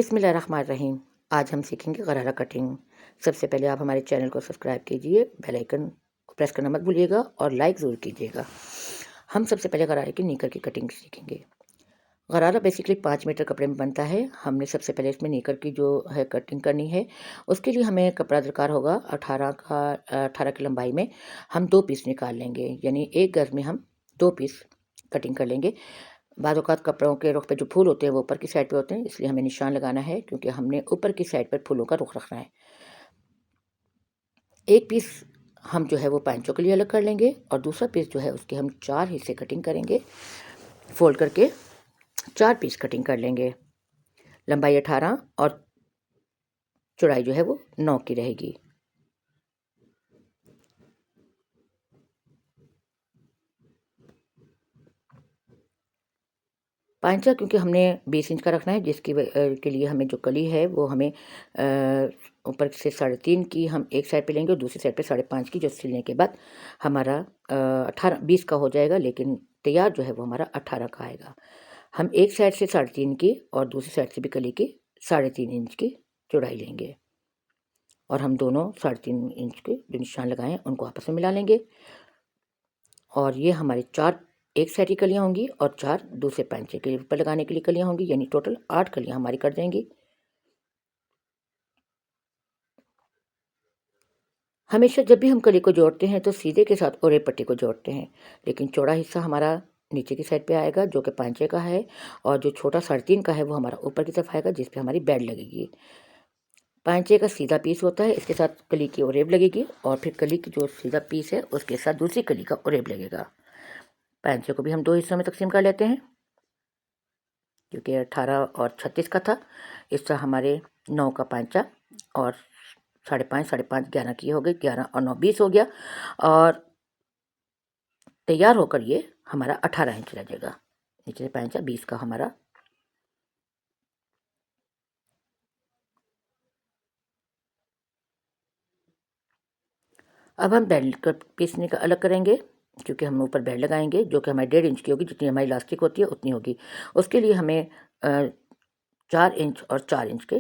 बिस्मिल्लाहिर्रहमानिर्रहीम। आज हम सीखेंगे गरारा कटिंग। सबसे पहले आप हमारे चैनल को सब्सक्राइब कीजिए, बेल आइकन को प्रेस करना मत भूलिएगा और लाइक ज़रूर कीजिएगा। हम सबसे पहले गरारे की नीकर की कटिंग सीखेंगे। गरारा बेसिकली 5 मीटर कपड़े में बनता है। हमने सबसे पहले इसमें नीकर की जो है कटिंग करनी है। उसके लिए हमें कपड़ा दरकार होगा 18 की लंबाई में हम 2 पीस निकाल लेंगे, यानी एक गज़ में हम 2 पीस कटिंग कर लेंगे। बाद औक़ात कपड़ों के रुख पे जो फूल होते हैं वो ऊपर की साइड पे होते हैं, इसलिए हमें निशान लगाना है क्योंकि हमने ऊपर की साइड पर फूलों का रुख रखना है। एक पीस हम जो है वो पैंचों के लिए अलग कर लेंगे और दूसरा पीस जो है उसके हम 4 हिस्से कटिंग करेंगे। फोल्ड करके 4 पीस कटिंग कर लेंगे। लंबाई 18 और चौड़ाई जो है वो 9 की रहेगी। पांचा क्योंकि हमने 20 इंच का रखना है, जिसकी के लिए हमें जो कली है वो हमें ऊपर से 3.5 की हम एक साइड पे लेंगे और दूसरी साइड पे 5.5 की, जो सिलने के बाद हमारा 20 का हो जाएगा, लेकिन तैयार जो है वो हमारा 18 का आएगा। हम एक साइड से 3.5 की और दूसरी साइड से भी कली की 3.5 इंच की चौड़ाई लेंगे और हम दोनों 3.5 इंच के जो निशान लगाए हैं उनको आपस में मिला लेंगे। और ये हमारे 4 एक साइड की कलियाँ होंगी और 4 दूसरे पैंचे के ऊपर लगाने के लिए कलियाँ होंगी, यानी टोटल 8 कलियाँ हमारी कट जाएंगी। हमेशा जब भी हम कली को जोड़ते हैं तो सीधे के साथ ओरे पट्टी को जोड़ते हैं, लेकिन चौड़ा हिस्सा हमारा नीचे की साइड पे आएगा जो कि पैंचे का है, और जो छोटा 3.5 का है वो हमारा ऊपर की तरफ आएगा जिस पे हमारी बेड लगेगी। पैंचे का सीधा पीस होता है, इसके साथ कली की ओरेब लगेगी और फिर कली की जो सीधा पीस है उसके साथ दूसरी कली का ओरेब लगेगा। पैंचे को भी हम 2 हिस्सों में तकसीम कर लेते हैं, क्योंकि 18 और 36 का था। इस तरह हमारे 9 का पैंचा और 5.5 11 की हो गई, 11 और 9 20 हो गया, और तैयार होकर ये हमारा 18 इंच रह जाएगा। नीचे से पैंचा 20 का हमारा। अब हम बेल्ट का पीसने का अलग करेंगे, क्योंकि हम ऊपर बेल्ट लगाएंगे जो कि हमारी 1.5 इंच की होगी, जितनी हमारी इलास्टिक होती है उतनी होगी। उसके लिए हमें 4 इंच और 4 इंच के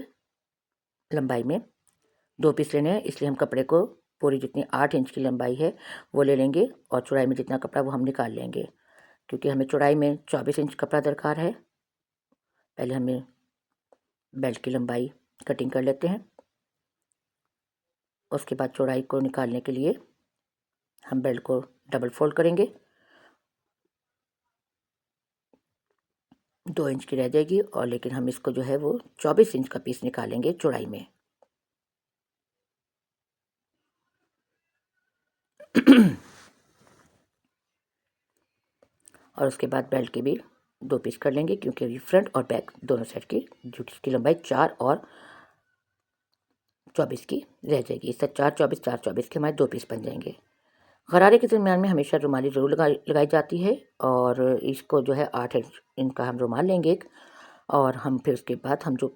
लंबाई में 2 पीस लेने हैं, इसलिए हम कपड़े को पूरी जितनी 8 इंच की लंबाई है वो ले लेंगे और चौड़ाई में जितना कपड़ा वो हम निकाल लेंगे, क्योंकि हमें चौड़ाई में 24 इंच कपड़ा दरकार है। पहले हमें बेल्ट की लंबाई कटिंग कर लेते हैं, उसके बाद चौड़ाई को निकालने के लिए हम बेल्ट को डबल फोल्ड करेंगे। 2 इंच की रह जाएगी, और लेकिन हम इसको जो है वो 24 इंच का पीस निकालेंगे चौड़ाई में। और उसके बाद बेल्ट के भी 2 पीस कर लेंगे, क्योंकि फ्रंट और बैक दोनों साइड की जो इसकी लंबाई 4 और 24 की रह जाएगी। इस तरह 4 24 के हमारे 2 पीस बन जाएंगे। गरारे के दरमियान में हमेशा रुमाली ज़रूर लगाई जाती है, और इसको जो है 8 इंच इनका हम रुमाल लेंगे एक, और हम फिर उसके बाद हम जो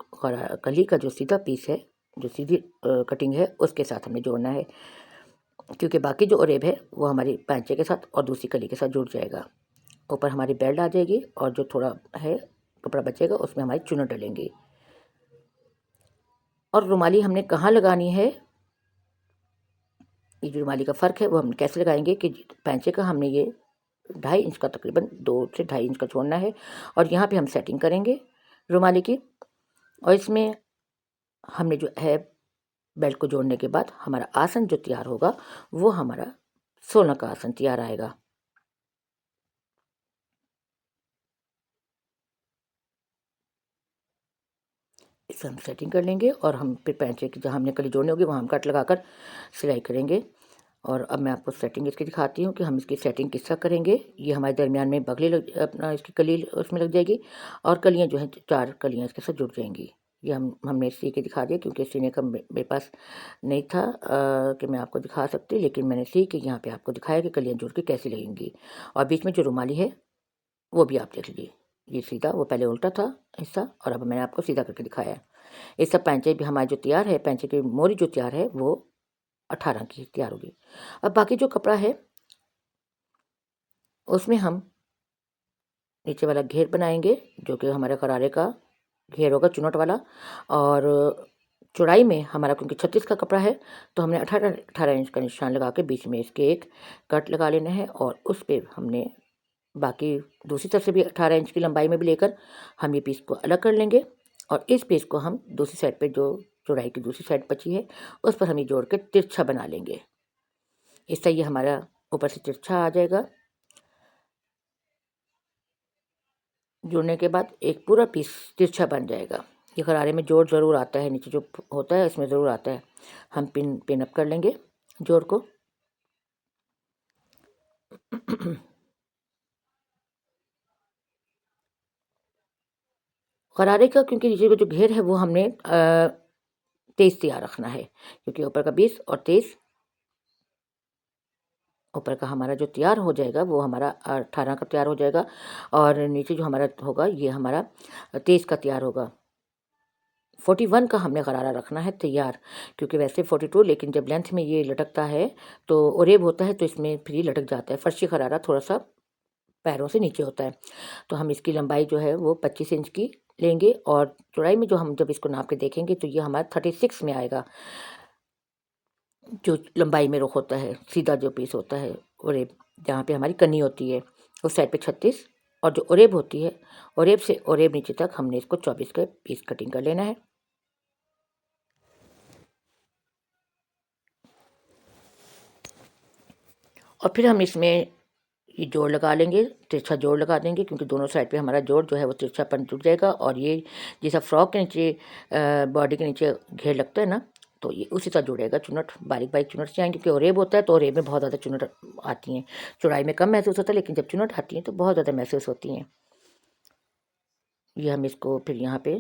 कली का जो सीधा पीस है, जो सीधी कटिंग है, उसके साथ हमें जोड़ना है, क्योंकि बाकी जो ओरेब है वो हमारी पैंचे के साथ और दूसरी कली के साथ जुड़ जाएगा। ऊपर हमारी बेल्ट आ जाएगी और जो थोड़ा है कपड़ा बचेगा उसमें हमारी चुन्नट डलेंगी। और रुमाली हमने कहाँ लगानी है, ये जो रुमाली का फ़र्क है वो हम कैसे लगाएंगे कि पैंचे का हमने ये 2.5 इंच का तकरीबन 2 से 2.5 इंच का छोड़ना है, और यहाँ पे हम सेटिंग करेंगे रुमाली की। और इसमें हमने जो है बेल्ट को जोड़ने के बाद हमारा आसन जो तैयार होगा वो हमारा 16 का आसन तैयार आएगा। इसे हम सेटिंग कर लेंगे और हम फिर पैंचे की जहाँ हमने कली जोड़नी होगी वहाँ हम कट लगाकर सिलाई करेंगे। और अब मैं आपको सेटिंग इसकी दिखाती हूँ कि हम इसकी सेटिंग किस तरह करेंगे। ये हमारे दरमियान में बगली अपना इसकी कली उसमें लग जाएगी, और कलियाँ जो हैं 4 कलियाँ इसके साथ जुड़ जाएंगी। ये हमने सी के दिखा दिया, क्योंकि सीने का मेरे पास नहीं था कि मैं आपको दिखा सकती, लेकिन मैंने सी के यहाँ पे आपको दिखाया कि कलियाँ जुड़ के कैसी लगेंगी। और बीच में जो रुमाली है वो भी आप देख लीजिए, ये सीधा, वो पहले उल्टा था हिस्सा और अब मैंने आपको सीधा करके दिखाया है। ये सब पैंचे भी हमारी जो तैयार है, पैंचे की मोरी जो तैयार है वो 18 की तैयार होगी। अब बाकी जो कपड़ा है उसमें हम नीचे वाला घेर बनाएंगे, जो कि हमारे गरारे का घेर होगा चुनट वाला। और चौड़ाई में हमारा क्योंकि 36 का कपड़ा है तो हमने 18 इंच का निशान लगा के बीच में इसके एक कट लगा लेना है, और उस पर हमने बाकी दूसरी तरफ से भी 18 इंच की लंबाई में भी लेकर हम ये पीस को अलग कर लेंगे। और इस पीस को हम दूसरी साइड पे जो चौड़ाई की दूसरी साइड बची है उस पर हम ये जोड़ के तिरछा बना लेंगे। इससे ये हमारा ऊपर से तिरछा आ जाएगा। जुड़ने के बाद एक पूरा पीस तिरछा बन जाएगा। ये गरारे में जोड़ ज़रूर आता है, नीचे जो होता है इसमें ज़रूर आता है। हम पिन अप कर लेंगे जोड़ को। गरारे का क्योंकि नीचे का जो घेर है वो हमने 23 तैयार रखना है, क्योंकि ऊपर का 20 और 23 ऊपर का हमारा जो तैयार हो जाएगा वो हमारा 18 का तैयार हो जाएगा, और नीचे जो हमारा होगा ये हमारा 23 का तैयार होगा। 41 का हमने गरारा रखना है तैयार, क्योंकि वैसे 42, लेकिन जब लेंथ में ये लटकता है तो ओरेब होता है तो इसमें फिर ये लटक जाता है। फर्शी गरारा थोड़ा सा पैरों से नीचे होता है। तो हम इसकी लंबाई जो है वो 25 इंच की लेंगे, और चौड़ाई में जो हम जब इसको नाप के देखेंगे तो ये हमारा 36 में आएगा। जो लंबाई में रुख होता है, सीधा जो पीस होता है ओरेब, जहाँ पे हमारी कन्नी होती है उस साइड पे 36, और जो ओरेब होती है ओरेब से ओरेब नीचे तक हमने इसको 24 के पीस कटिंग कर लेना है। और फिर हम इसमें ये जोड़ लगा लेंगे, तिरछा जोड़ लगा देंगे, क्योंकि दोनों साइड पे हमारा जोड़ जो है वो तिरछापन जुड़ जाएगा। और ये जैसा फ्रॉक के नीचे बॉडी के नीचे घेर लगता है ना, तो ये उसी तरह जुड़ेगा। चुनट बारीक बारीक चुनट से आएंगे, क्योंकि ओरेब होता है तो ओरेब में बहुत ज़्यादा चुनट आती हैं। चौड़ाई में कम महसूस होता है, लेकिन जब चुनट आती हैं तो बहुत ज़्यादा महसूस होती हैं। ये हम इसको फिर यहाँ पे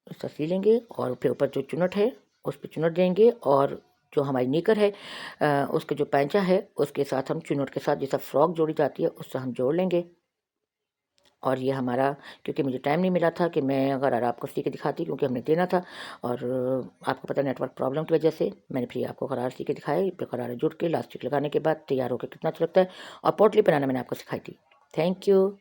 ऐसा सी लेंगे, और फिर ऊपर जो चुनट है उस पर चुनट देंगे, और जो हमारी निकर है उसके जो पैंचा है उसके साथ हम चुनट के साथ जैसा फ्रॉक जोड़ी जाती है उससे हम जोड़ लेंगे। और ये हमारा, क्योंकि मुझे टाइम नहीं मिला था कि मैं अगर आपको सी के दिखाती, क्योंकि हमने देना था, और आपको पता नेटवर्क प्रॉब्लम की वजह से मैंने फिर आपको गरारा सी के दिखाया। फिर गरारा जुड़ के लास्टिक लगाने के बाद तैयार होकर कितना अच्छा लगता है। और पोटली बनाना मैंने आपको सिखाई थी। Thank you.